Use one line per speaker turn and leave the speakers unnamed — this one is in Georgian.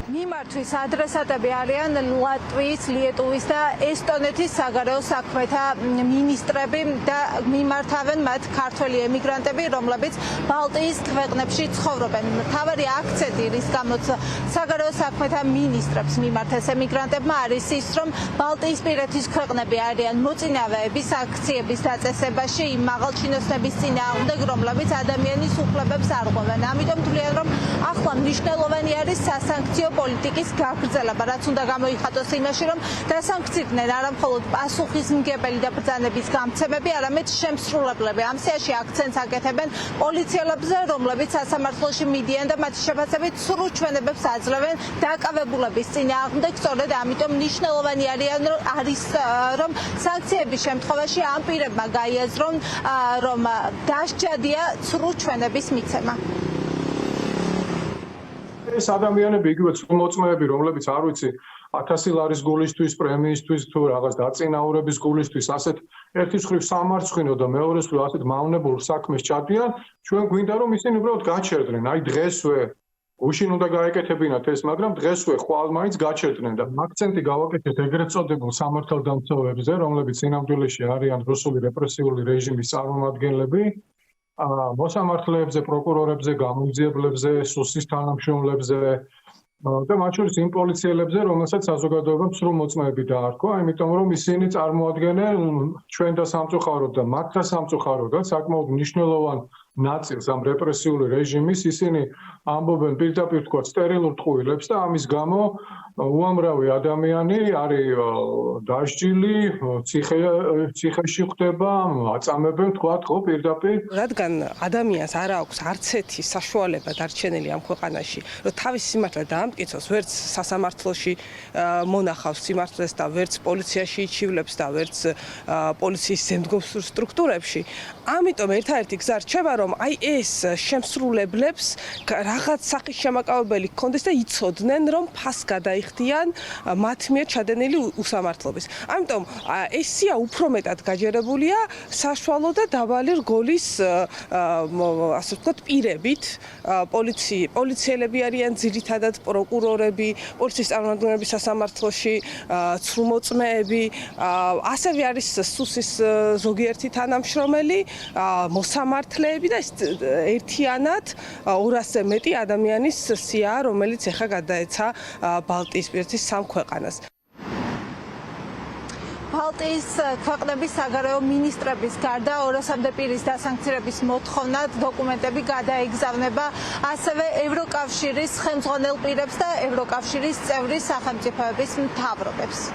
მიმართვის ადრესატები არიან ლატვიის, ლიეტუვის და ესტონეთის საგარეო საქმეთა მინისტრები და მიმართავენ მათ ქართველი ემიგრანტები, რომლებიც ბალტიის ქვეყნებში ცხოვრობენ. მთავარი აქცენტი, რის გამოც საგარეო საქმეთა მინისტრებს მიმართეს ემიგრანტებმა, არის ის, რომ ბალტიისპირეთის ქვეყნები არიან მოწინავეები საქციების დაწესებაში იმ მაღალჩინოსნების წინააღმდეგ, რომლებიც ადამიანის უფლებებს არღვევენ. ამიტომ თვლიან, რომ ახლა მნიშვნელოვანი არის სასანქციო პოლიტიკის გაგრძელება, რაც უნდა გამოიხატოს იმაში, რომ დასანქცირდნენ არა მხოლოდ პასუხისმგებელი და ბრძანების გამცემები, არამედ შემსრულებლები. ამ სიაში აქცენტს აკეთებენ პოლიციელებზე, რომლებიც სასამართლოში მიდიან და მათი შეფასებით სრულ ჩვენებებს აძლევენ დაკავებულების წინააღმდეგ. სწორედ ამიტომ მნიშვნელოვანი არის, რომ სანქციების შემთხვევაში ამ პირებმა გაიაზრონ, რომ დასჯადია სრულ ჩვენების მიცემა.
ეს ადამიანები იგივე მოწმეები, რომლებიც არ ვიცი 1000 ლარის გულისთვის, პრემიისთვის თუ რაღაც დაწინაურების გულისთვის, ასეთ ერთის მხრივ სამარცხინო და მეორეს მხრივ ასეთ მავნებულ საქმეს ჩადიან, ჩვენ გვინდა რომ ისინი უბრალოდ გაჩერდნენ. აი დღესვე გუშინ უნდა გაეკეთებინათ ეს, მაგრამ დღესვე ხვალ მაინც გაჩერდნენ და აქცენტი გავაკეთეთ ეგრეთ წოდებულ სამართალდამცავებზე, რომლებიც სინამდვილეში არიან რუსული რეპრესიული რეჟიმის წარმომადგენლები. მოსამართლეებზე, პროკურორებზე, გამოძიებლებზე, სუსის თანამშრომლებზე და მათ შორის იმ პოლიციელებზე, რომელსაც საზოგადოებამ სრულ მოწმეები დაარქვა, იმიტომ რომ ისინი წარმოადგენენ ჩვენ და სამწუხაროდ და მათ და სამწუხაროდ საკმაოდ მნიშვნელოვან ნაწილს ამ რეპრესიული რეჟიმის. ისინი ამბობენ პირდაპირ თქვა სტერილურ ტყუილებს და ამის გამო უამრავი ადამიანი არის დასჯილი, ციხეში ხვდება, აწამებენ თქვა ხო პირდაპირ.
რადგან ადამიანს არ აქვს არც ერთი საშუალება დარჩენილი ამ ქვეყანაში, რომ თავის სიმართლე დაამტკიცოს, ვერც სასამართლოში მონახავს სიმართლეს და ვერც პოლიციაში იჩივლებს და ვერც პოლიციის ზემდგომ სტრუქტურებში. ამიტომ ერთადერთი გზა რჩება, რომ აი ეს შემსრულებლებს რაღაც სახის შემაკავებელი ჰქონდეს და იცოდნენ, რომ ფას გადაიხდიან მათ მიერ ჩადენილი უსამართლობის. ამიტომ ეს სია უფრო მეტად გაჯერებულია საშუალო და დაბალი რგოლის ასე ვთქვათ პირებით. პოლიციელები არიან ძირითადად პროკურორები, პოლიციის წარმომადგენლები სასამართლოში, ცრუმოწმეები, ასევე არის სუსის ზოგიერთი თანამშრომელი, მოსამართლეები და ერთიანად 200-ზე მეტი ადამიანის სიაა, რომელიც ეხლა გადაეცა ბალტიისპირეთის სამ ქვეყანას.
ბალტიის ქვეყნების საგარეო მინისტრების გარდა 200-მდე პირის დასანქცირების მოთხოვნა დოკუმენტები გადაეგზავნება ასევე ევროკავშირის ხელმძღვანელ პირებს და ევროკავშირის წევრი სახელმწიფოების მთავრობებს.